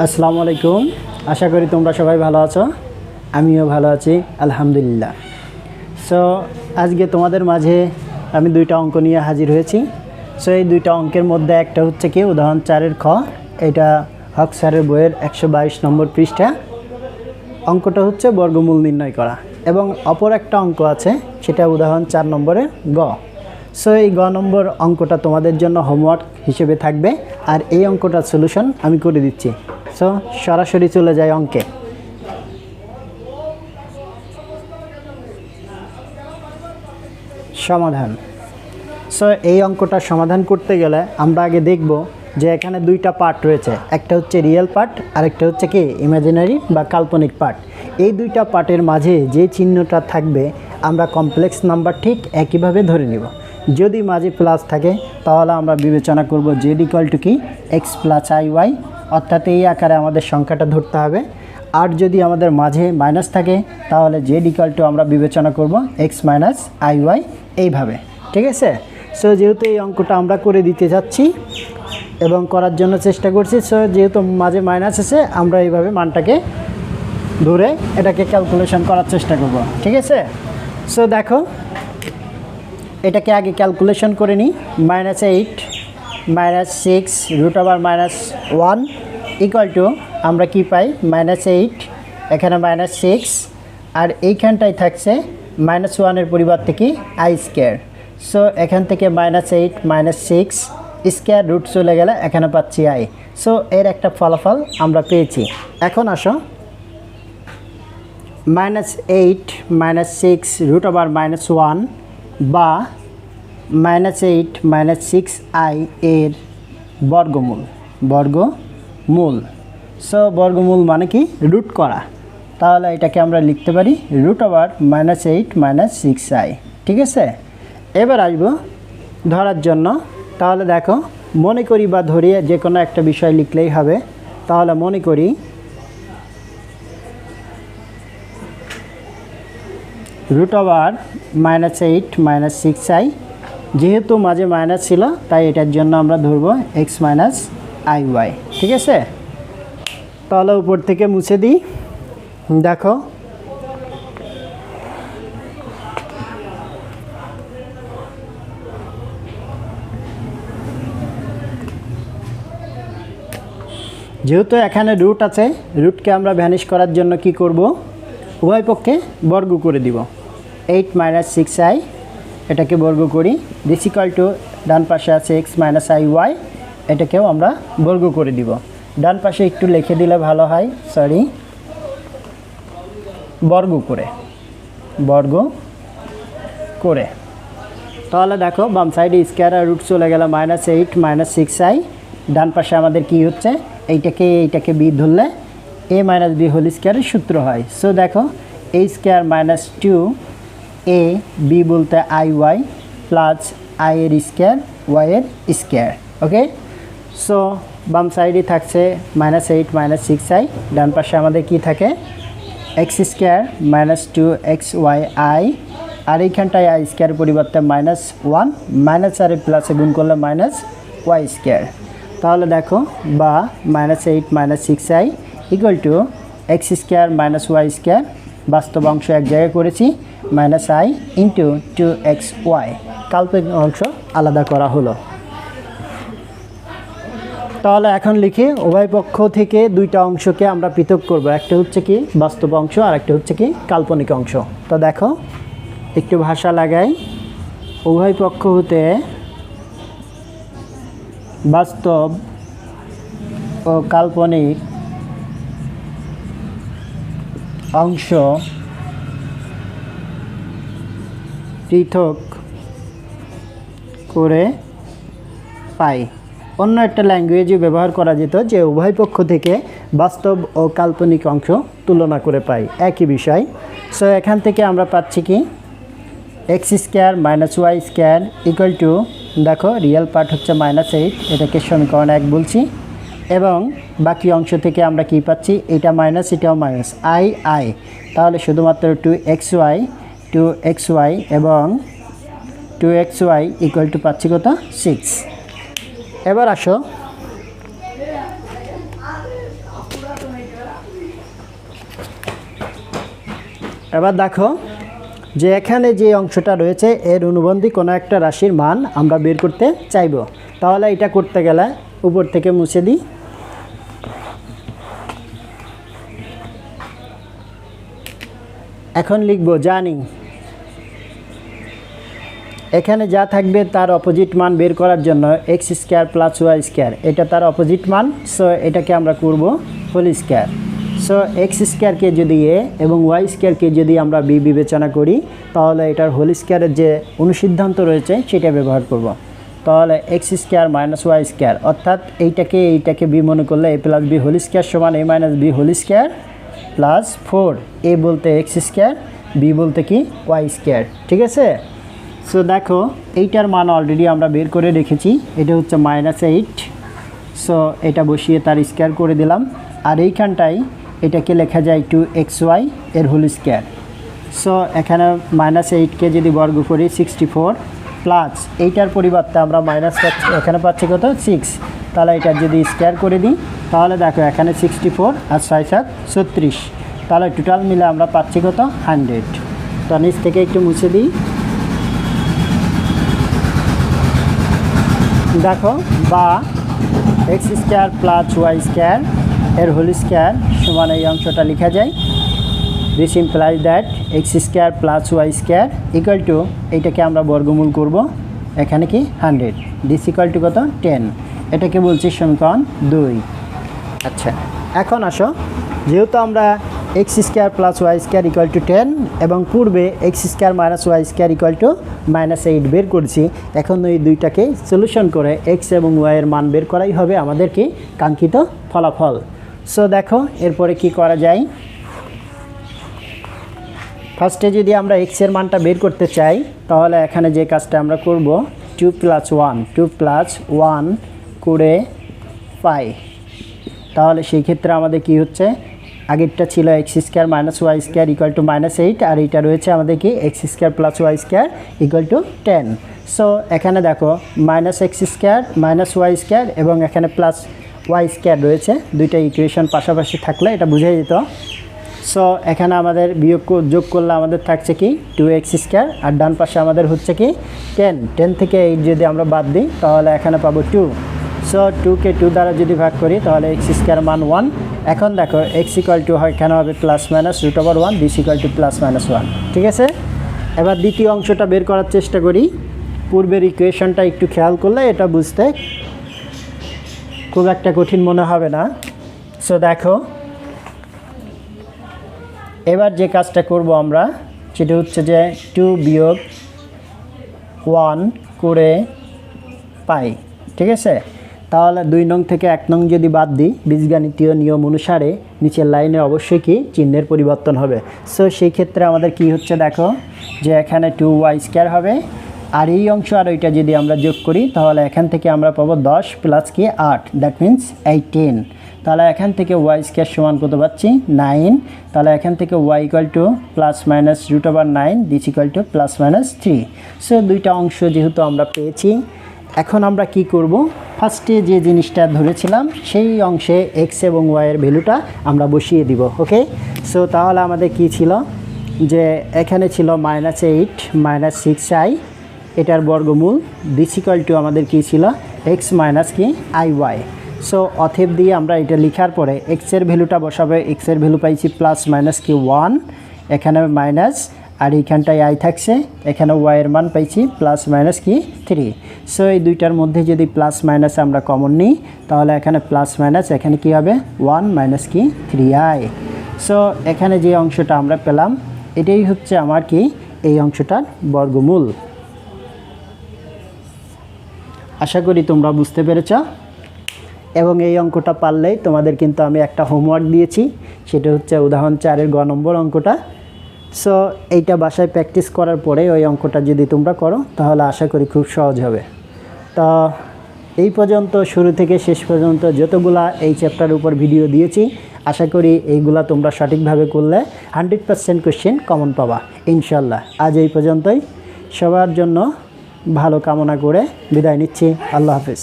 আসসালামু আলাইকুম। আশা করি তোমরা সবাই ভালো আছো, আমিও ভালো আছি আলহামদুলিল্লাহ। সো আজকে তোমাদের মাঝে আমি দুইটা অঙ্ক নিয়ে হাজির হয়েছি। সো এই দুইটা অঙ্কের মধ্যে একটা হচ্ছে কি উদাহরণ 4-এর খ, এটা হক স্যারের বইয়ের 122 নম্বর পৃষ্ঠা। অঙ্কটা হচ্ছে বর্গমূল নির্ণয় করা, এবং অপর একটা অঙ্ক আছে সেটা উদাহরণ 4 নম্বরের গ। সো এই গ নম্বর অঙ্কটা তোমাদের জন্য হোমওয়ার্ক হিসেবে থাকবে, আর এই অঙ্কটার সলিউশন আমি করে দিচ্ছি। সো সরাসরি চলে যায় অঙ্কে। সমাধান। সো এই অঙ্কটা সমাধান করতে গেলে আমরা আগে দেখব যে এখানে দুইটা পার্ট রয়েছে, একটা হচ্ছে রিয়েল পার্ট আর একটা হচ্ছে কি ইমাজিনারি বা কাল্পনিক পার্ট। এই দুইটা পার্টের মাঝে যে চিহ্নটা থাকবে আমরা কমপ্লেক্স নাম্বার ঠিক একইভাবে ধরে নিব। যদি মাঝে প্লাস থাকে তাহলে আমরা বিবেচনা করব জেড ইকুয়াল টু কি এক্স প্লাস আই ওয়াই, অর্থাৎ এই আকারে আমাদের সংখ্যাটা ধরতে হবে। আর যদি আমাদের মাঝে মাইনাস থাকে তাহলে জেড ইকুয়াল টু আমরা বিবেচনা করব এক্স মাইনাস আই ওয়াই, এইভাবে। ঠিক আছে? সো যেহেতু এই অঙ্কটা আমরা করে দিতে যাচ্ছি এবং করার জন্য চেষ্টা করছি, সো যেহেতু মাঝে মাইনাস আছে আমরা এইভাবে মানটাকে ধরে এটাকে ক্যালকুলেশন করার চেষ্টা করব। ঠিক আছে? সো দেখো, এটাকে আগে ক্যালকুলেশন করে নিই। -8 -6 √-1 ইকুয়াল টু আমরা কি পাই -8, এখানে -6, আর এইখানটায় থাকছে -1-এর পরিবর্তে কি আই স্কোয়ার। সো এখান থেকে -8 -6 স্কোয়ার রুট চলে গেলে এখানে পাচ্ছি আই। সো এর একটা ফলাফল আমরা পেয়েছি। এখন আসো, -8 -6 √-1 বা -8 -6i এর বর্গমূল। সো বর্গমূল মানে কি রুট করা, তাহলে এটাকে আমরা লিখতে পারি √-8 -6i। ঠিক আছে? এবার আসবো ধরার জন্য। তাহলে দেখো, মনে করি বা ধরিয়ে যে কোনো একটা বিষয় লিখলেই হবে। তাহলে মনে করি √-8 -6i, যেহেতু মাঝে মাইনাস ছিল তাই এটার জন্য আমরা ধরবো এক্স মাইনাস আই ওয়াই। ঠিক আছে? তাহলে উপর থেকে মুছে দিই। দেখো, যেহেতু এখানে রুট আছে, রুটকে আমরা ভ্যানিশ করার জন্য কি করব, উভয় পক্ষে বর্গ করে দিব। 8 -6i, এটাকে বর্গ করি। দিস ইকুয়াল টু ডান পাশে আছে এক্স মাইনাস আই ওয়াই, এটাকেও আমরা বর্গ করে দিব। ডান পাশে একটু লিখে দিলে ভালো হয়, সরি, বর্গ করে। তাহলে দেখো, বাম সাইডে স্কোয়ার আর রুট চলে গেল -8 -6i। ডান পাশে আমাদের কি হচ্ছে, এইটাকে বি ধরলে a - b হোল স্কোয়ারের সূত্র হয়। সো দেখো, a স্কোয়ার -2 a b বলতে আই ওয়াই প্লাস আই এর স্কোয়ার ওয়াই এর স্কোয়ার। ওকে? সো বাম সাইডে থাকছে -8 -6i, ডান পাশে আমাদের কি থাকে এক্স স্কোয়ার -2xyi, আর এইখানটায় আই স্কোয়ার পরিবর্তে -1, মাইনাস আর প্লাসে গুণ করলে -y স্কোয়ার। তাহলে দেখো, বা -8 -6i equal to x square -y square, বাস্তব অংশ এক জায়গায় করেছি, -i ইন্টু 2xy, কাল্পনিক অংশ আলাদা করা হলো। তাহলে এখন লিখি, উভয় পক্ষ থেকে দুইটা অংশকে আমরা পৃথক করব। একটা হচ্ছে কি বাস্তব অংশ আর একটা হচ্ছে কি কাল্পনিক অংশ। তো দেখো, একটু ভাষা লাগাই। উভয় পক্ষ হতে বাস্তব ও কাল্পনিক অংশ পৃথক করে পাই। অন্য একটা ল্যাঙ্গুয়েজে ব্যবহার করা যেত যে উভয় পক্ষ থেকে বাস্তব ও কাল্পনিক অংশ তুলনা করে পাই, একই বিষয়। সো এখান থেকে আমরা পাচ্ছি কি x square -y square equal two, দেখো রিয়েল পার্ট হচ্ছে -8, এটাকে সমীকরণ 1 বলছি, এবং বাকি অংশ থেকে আমরা কি পাচ্ছি, এটা মাইনাস এটাও মাইনাস, আই। তাহলে শুধুমাত্র 2xy এবং 2xy ইকুয়াল টু পাচ্ছি কত 6। এবার আসো, এবার দেখো যে এখানে যে অংশটা রয়েছে এর অনুবন্ধী কোনো একটা রাশির মান আমরা বের করতে চাইব। তাহলে এটা করতে গেলে উপর থেকে মুছে দিই। এখন লিখব জানি এখানে যা থাকবে তার অপোজিট মান বের করার জন্য x square plus y square, এটা তার অপোজিট মান। সো এটাকে আমরা করব হোল স্কোয়ার। সো এক্স স্কোয়ারকে যদি এ এবং ওয়াই স্কোয়ারকে যদি আমরা বি বিবেচনা করি, তাহলে এটার হোল স্কোয়ারের যে অনুসিদ্ধান্ত রয়েছে সেটা ব্যবহার করব। তাহলে x square minus y square, অর্থাৎ এইটাকে বি মনে করলে A plus B whole square সমান A minus B whole square plus 4, A বলতে এক্স স্কোয়ার, বি বলতে কি ওয়াই স্কোয়ার। ঠিক আছে। সো দেখো এইটার মান অলরেডি আমরা বের করে রেখেছি, এটা হচ্ছে -8। সো এটা বসিয়ে তার স্কোয়ার করে দিলাম। আর এইখানটায় এটাকে লেখা যায় 2xy এর হোল স্কোয়ার। সো এখানে -8কে যদি বর্গ করি 64 প্লাস এইটার পরিবর্তে আমরা মাইনাস এখানে পাচ্ছি কত 6, তাহলে এটা যদি স্কোয়ার করে দিই তাহলে দেখো এখানে 64 আর 6 36, তাহলে টোটাল মিলে আমরা পাচ্ছি কত 100। তো নিচ থেকে একটু মুছে দিই। দেখো বা x square plus y square এর হোল স্কোয়ার সমান এই অংশটা লেখা যায়। This implies that x square plus y square equal to, এইটাকে আমরা বর্গমূল করব, এখানে কি 100, দিস ইকুয়াল টু কত 10, এটাকে বলছি সমীকরণ 2। আচ্ছা এখন আসো, যেহেতু আমরা x square plus y square equal to 10 এবং পূর্বে x square minus y square equal to -8 বের করছি, এখন এই দুইটাকে সলিউশন করে এক্স এবং ওয়াইয়ের মান বের করাই হবে আমাদেরকে কাঙ্ক্ষিত ফলাফল। সো দেখো এরপরে কি করা যায়। ফার্স্টে যদি আমরা এক্সের মানটা বের করতে চাই তাহলে এখানে যে কাজটা আমরা করব 2 + 1 করে পাই, তাহলে সেই ক্ষেত্রে আমাদের কি হচ্ছে, আগেরটা ছিল x square minus y square equal to -8, আর এইটা রয়েছে আমাদের কি x square plus y square equal to 10। So এখানে দেখো -x square minus y square এবং এখানে প্লাস ওয়াই স্কোয়ার রয়েছে, দুইটা ইকুয়েশন পাশাপাশি থাকলে এটা বুঝে যেত। সো এখানে আমাদের যোগ করলে আমাদের থাকছে কি 2x স্কোয়ার, আর ডান পাশে আমাদের হচ্ছে কি 10 থেকে 8 যদি আমরা বাদ দিই তাহলে এখানে পাবো 2। সো 2কে 2 দ্বারা যদি ভাগ করি তাহলে এক্স স্কোয়ার মান 1। এখন দেখো এক্স ইকুয়াল টু হয় কেন হবে +-√1, দিস ইকুয়াল টু +-1। ঠিক আছে। এবার দ্বিতীয় অংশটা বের করার চেষ্টা করি। পূর্বের ইকুয়েশনটা একটু খেয়াল করলে এটা বুঝতে খুব একটা কঠিন মনে হবে না। সো দেখো এবার যে কাজটা করব আমরা সেটা হচ্ছে যে 2 - 1 করে পাই। ঠিক আছে। তাহলে 2 নং থেকে 1 নং যদি বাদ দিই, বীজগণিতীয় নিয়ম অনুসারে নিচের লাইনে অবশ্যই কি চিহ্নের পরিবর্তন হবে। সো সেই ক্ষেত্রে আমাদের কি হচ্ছে দেখো যে এখানে 2y² হবে, আর এই অংশ আর ওইটা যদি আমরা যোগ করি তাহলে এখান থেকে আমরা পাবো 10 প্লাস কি 8, দ্যাট মিন্স 18। তাহলে এখান থেকে y² সমান কত পাচ্ছি 9, তাহলে এখান থেকে y equal to +-√9, this equal to +-3। So দুইটা অংশ যেহেতু আমরা পেয়েছি, এখন আমরা কি করব, ফার্স্টে যে জিনিসটা ধরেছিলাম সেই অংশে এক্স এবং ওয়াইয়ের ভ্যালুটা আমরা বসিয়ে দিব। ওকে। সো তাহলে আমাদের কি ছিল যে এখানে ছিল -8 - 6i, এটার বর্গমূল, দিস ইকুয়াল টু আমাদের কি ছিল এক্স মাইনাস কি iy। সো অতএব দিয়ে আমরা এটা লেখার পরে এক্সের ভ্যালুটা বসাবে, এক্সের ভ্যালু পাইছি +-1, এখানে মাইনাস, আর এইখানটায় আই থাকছে, এখানে ওয়াইয়ের মান পাইছি +-3। সো এই দুইটার মধ্যে যদি +- আমরা কমন নিই তাহলে এখানে +- এখানে কি হবে 1 - কি 3i। সো এখানে যে অংশটা আমরা পেলাম এটাই হচ্ছে আমার কি এই অংশটার বর্গমূল। আশা করি তোমরা বুঝতে পেরেছ, এবং এই অঙ্কটা পারলেই তোমাদের কিন্তু আমি একটা হোমওয়ার্ক দিয়েছি, সেটা হচ্ছে উদাহরণ 4-এর গ নম্বর অঙ্কটা। সো এইটা বাসায় প্র্যাকটিস করার পরে ওই অঙ্কটা যদি তোমরা করো তাহলে আশা করি খুব সহজ হবে। তো এই পর্যন্ত শুরু থেকে শেষ পর্যন্ত যতগুলা এই চ্যাপ্টারের উপর ভিডিও দিয়েছি, আশা করি এইগুলা তোমরা সঠিকভাবে করলে 100% কোশ্চেন কমন পাবা ইনশাল্লাহ। আজ এই পর্যন্তই, সবার জন্য ভালো কামনা করে বিদায় নিচ্ছি। আল্লাহ হাফেজ।